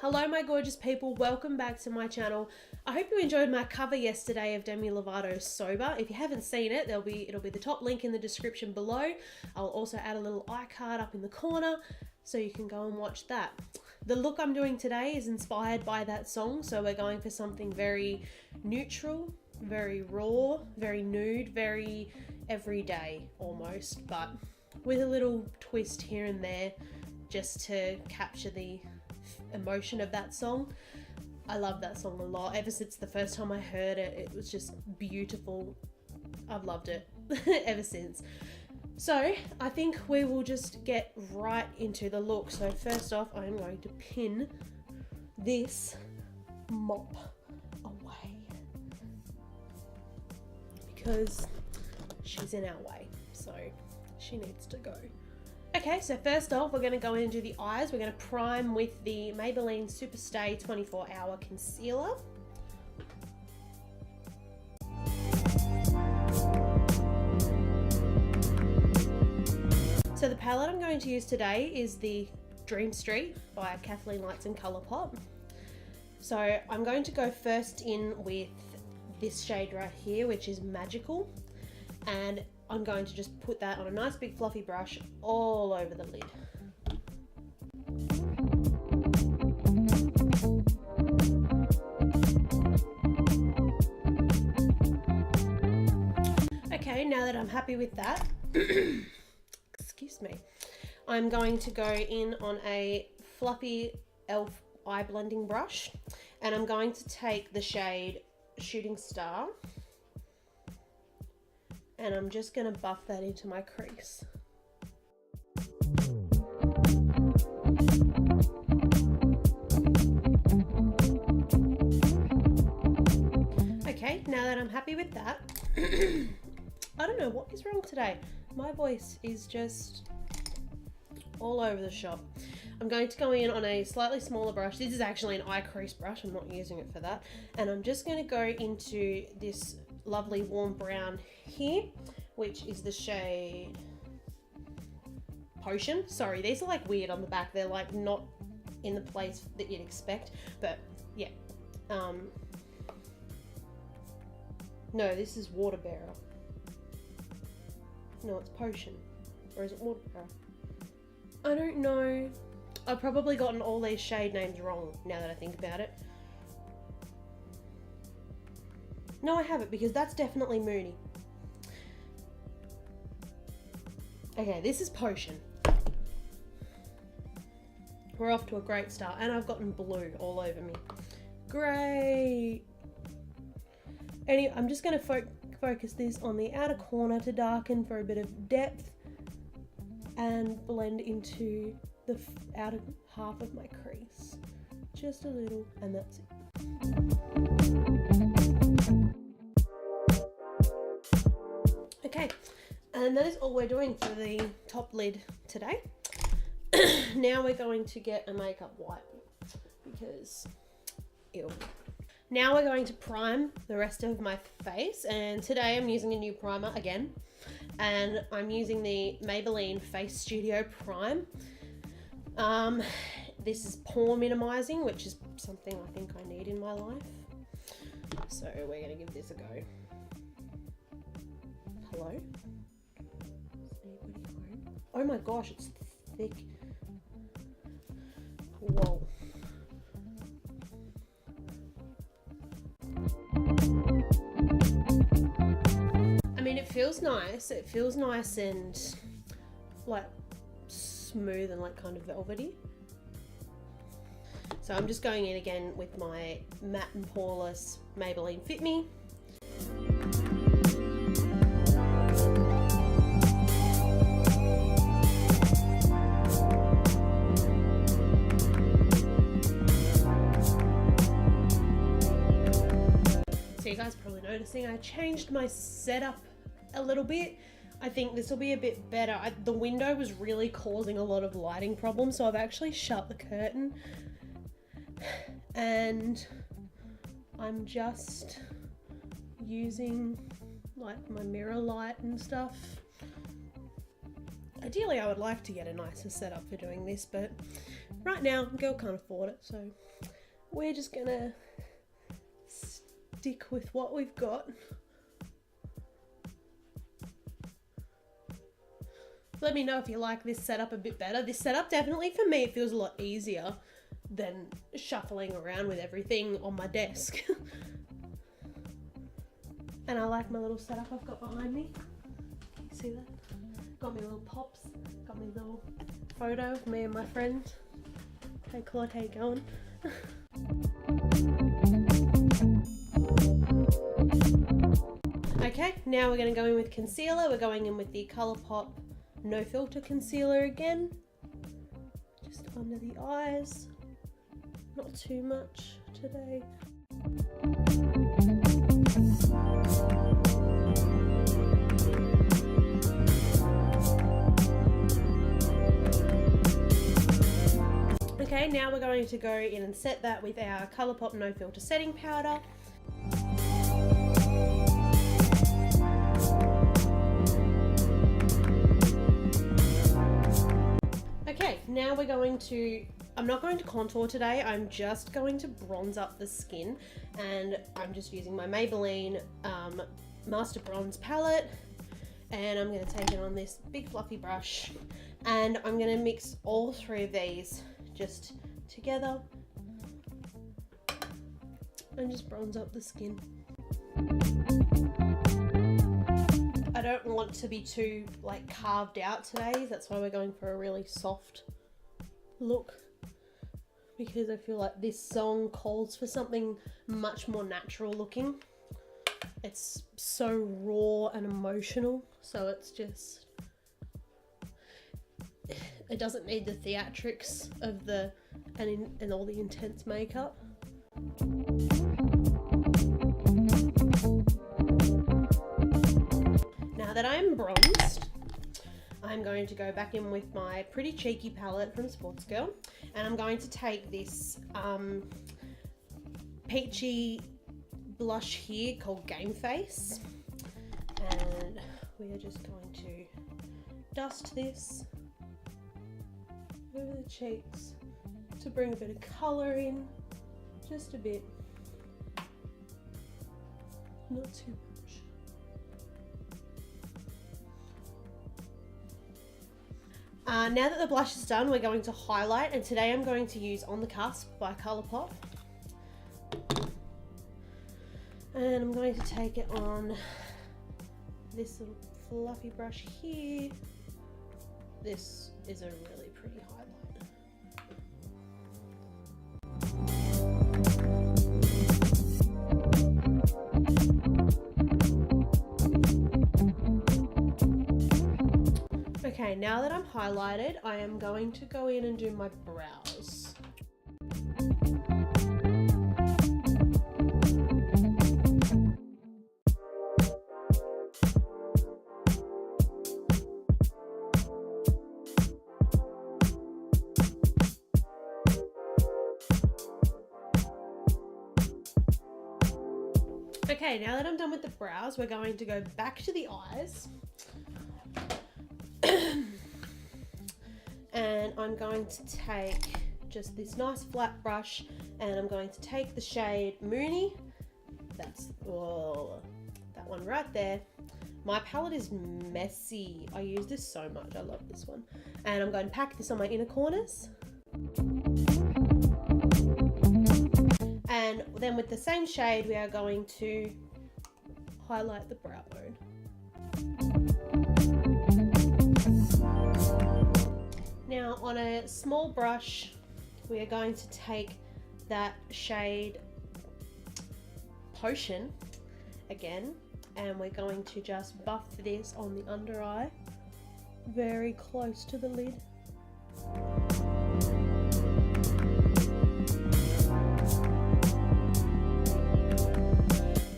Hello my gorgeous people, welcome back to my channel. I hope you enjoyed my cover yesterday of Demi Lovato's Sober. If you haven't seen it, it'll be the top link in the description below. I'll also add a little iCard up in the corner so you can go and watch that. The look I'm doing today is inspired by that song, so we're going for something very neutral, very raw, very nude, very everyday almost, but with a little twist here and there just to capture the emotion of that song. I love that song a lot. Ever since the first time I heard it, it was just beautiful. I've loved it ever since. So I think we will just get right into the look. So first off, I'm going to pin this mop away because she's in our way, so she needs to go. Okay, so first off, we're going to go in and do the eyes. We're going to prime with the Maybelline Superstay 24 Hour Concealer. So the palette I'm going to use today is the Dream Street by Kathleen Lights and Colourpop. So I'm going to go first in with this shade right here, which is Magical. And I'm going to just put that on a nice big fluffy brush all over the lid. Okay, now that I'm happy with that, excuse me, I'm going to go in on a fluffy e.l.f. eye blending brush, and I'm going to take the shade Shooting Star, and I'm just going to buff that into my crease. Okay, now that I'm happy with that, I don't know what is wrong today. My voice is just all over the shop. I'm going to go in on a slightly smaller brush. This is actually an eye crease brush. I'm not using it for that. And I'm just going to go into this lovely warm brown here, which is the shade Potion. Sorry, these are like weird on the back. They're like not in the place that you'd expect, but yeah. No, this is Water Bearer. No, it's Potion. Or is it Water Bearer? I don't know. I've probably gotten all these shade names wrong now that I think about it. No, I haven't, because that's definitely Moony. Okay, this is Potion. We're off to a great start, and I've gotten blue all over me. Great. Anyway, I'm just going to focus this on the outer corner to darken for a bit of depth and blend into the outer half of my crease. Just a little, and that's it. Okay, and that is all we're doing for the top lid today. Now we're going to get a makeup wipe because ew. Now we're going to prime the rest of my face, and today I'm using a new primer again, and I'm using the Maybelline Face Studio Prime. This is pore minimizing, which is something I think I need in my life. So we're going to give this a go. Hello? Is anybody home? Oh my gosh, it's thick. Whoa. I mean, it feels nice. It feels nice and like smooth and like kind of velvety. So I'm just going in again with my matte and poreless Maybelline Fit Me. So you guys are probably noticing I changed my setup a little bit. I think this will be a bit better. The window was really causing a lot of lighting problems, so I've actually shut the curtain and I'm just using like my mirror light and stuff. Ideally I would like to get a nicer setup for doing this, but right now, girl can't afford it, so we're just gonna stick with what we've got. Let me know if you like this setup a bit better. This setup definitely, for me, it feels a lot easier than shuffling around with everything on my desk. And I like my little setup I've got behind me. Can you see that? Got me little pops, got me little photo of me and my friend. Hey Claude, how you going? Okay, now we're going to go in with concealer. We're going in with the Colourpop No Filter Concealer again. Just under the eyes. Not too much today. Okay, now we're going to go in and set that with our Colourpop No Filter Setting Powder. Okay, now we're going to, I'm not going to contour today, I'm just going to bronze up the skin, and I'm just using my Maybelline Master Bronze palette, and I'm going to take it on this big fluffy brush, and I'm going to mix all three of these just together and just bronze up the skin. I don't want to be too like carved out today, that's why we're going for a really soft look, because I feel like this song calls for something much more natural looking. It's so raw and emotional, so it's just, it doesn't need the theatrics of the and all the intense makeup. Now that I'm bronzed, I'm going to go back in with my Pretty Cheeky palette from Sports Girl, and I'm going to take this peachy blush here called Game Face, and we are just going to dust this over the cheeks to bring a bit of colour in, just a bit, not too much. Now that the blush is done, we're going to highlight, and today I'm going to use On the Cusp by Colourpop, and I'm going to take it on this little fluffy brush here. This is a really pretty highlight. Okay, now that I'm highlighted, I am going to go in and do my brows. Okay, now that I'm done with the brows, we're going to go back to the eyes. And I'm going to take just this nice flat brush, and I'm going to take the shade Moony. That's that one right there. My palette is messy. I use this so much. I love this one. And I'm going to pack this on my inner corners. And then with the same shade, we are going to highlight the brow bone. Now on a small brush, we are going to take that shade Potion again, and we're going to just buff this on the under eye, very close to the lid.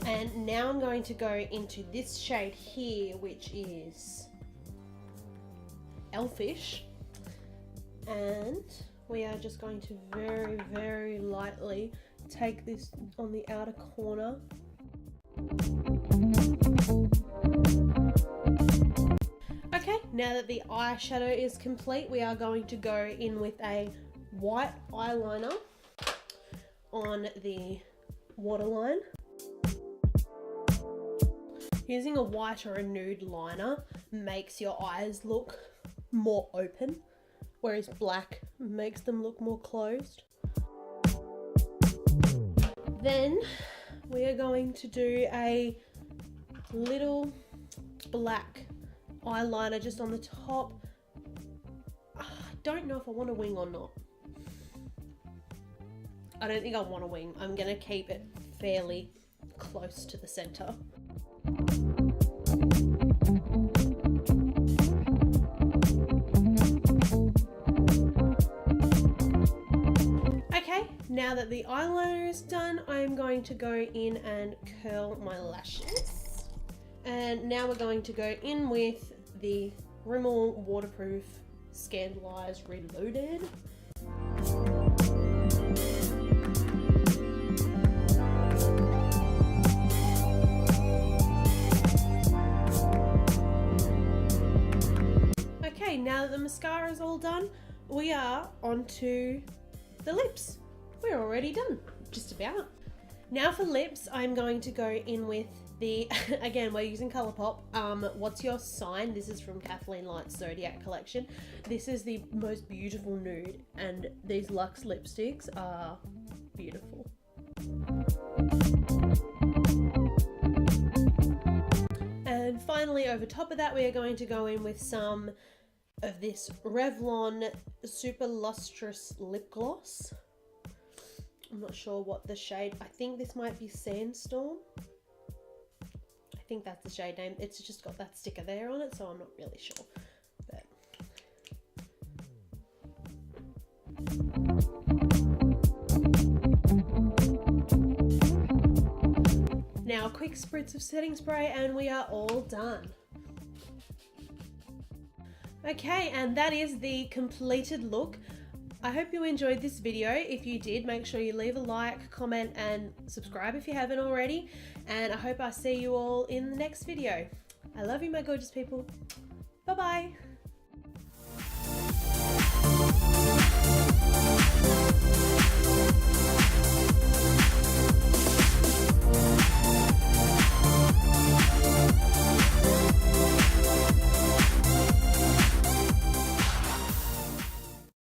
And now I'm going to go into this shade here, which is Elfish. And we are just going to very, very lightly take this on the outer corner. Okay, now that the eyeshadow is complete, we are going to go in with a white eyeliner on the waterline. Using a white or a nude liner makes your eyes look more open, whereas black makes them look more closed. Then we are going to do a little black eyeliner just on the top. I don't know if I want a wing or not. I don't think I want a wing. I'm gonna keep it fairly close to the center. Okay, now that the eyeliner is done, I'm going to go in and curl my lashes. And now we're going to go in with the Rimmel Waterproof Scandalized Reloaded. Okay, now that the mascara is all done, we are onto the lips. We're already done, just about. Now for lips, I'm going to go in with the, again, we're using Colourpop. What's Your Sign? This is from Kathleen Light's Zodiac collection. This is the most beautiful nude, and these Luxe lipsticks are beautiful. And finally, over top of that, we are going to go in with some of this Revlon Super Lustrous Lip Gloss. I'm not sure what the shade, I think this might be Sandstorm. I think that's the shade name. It's just got that sticker there on it, so I'm not really sure. But now a quick spritz of setting spray and we are all done. Okay, and that is the completed look. I hope you enjoyed this video. If you did, make sure you leave a like, comment, and subscribe if you haven't already. And I hope I see you all in the next video. I love you, my gorgeous people. Bye-bye.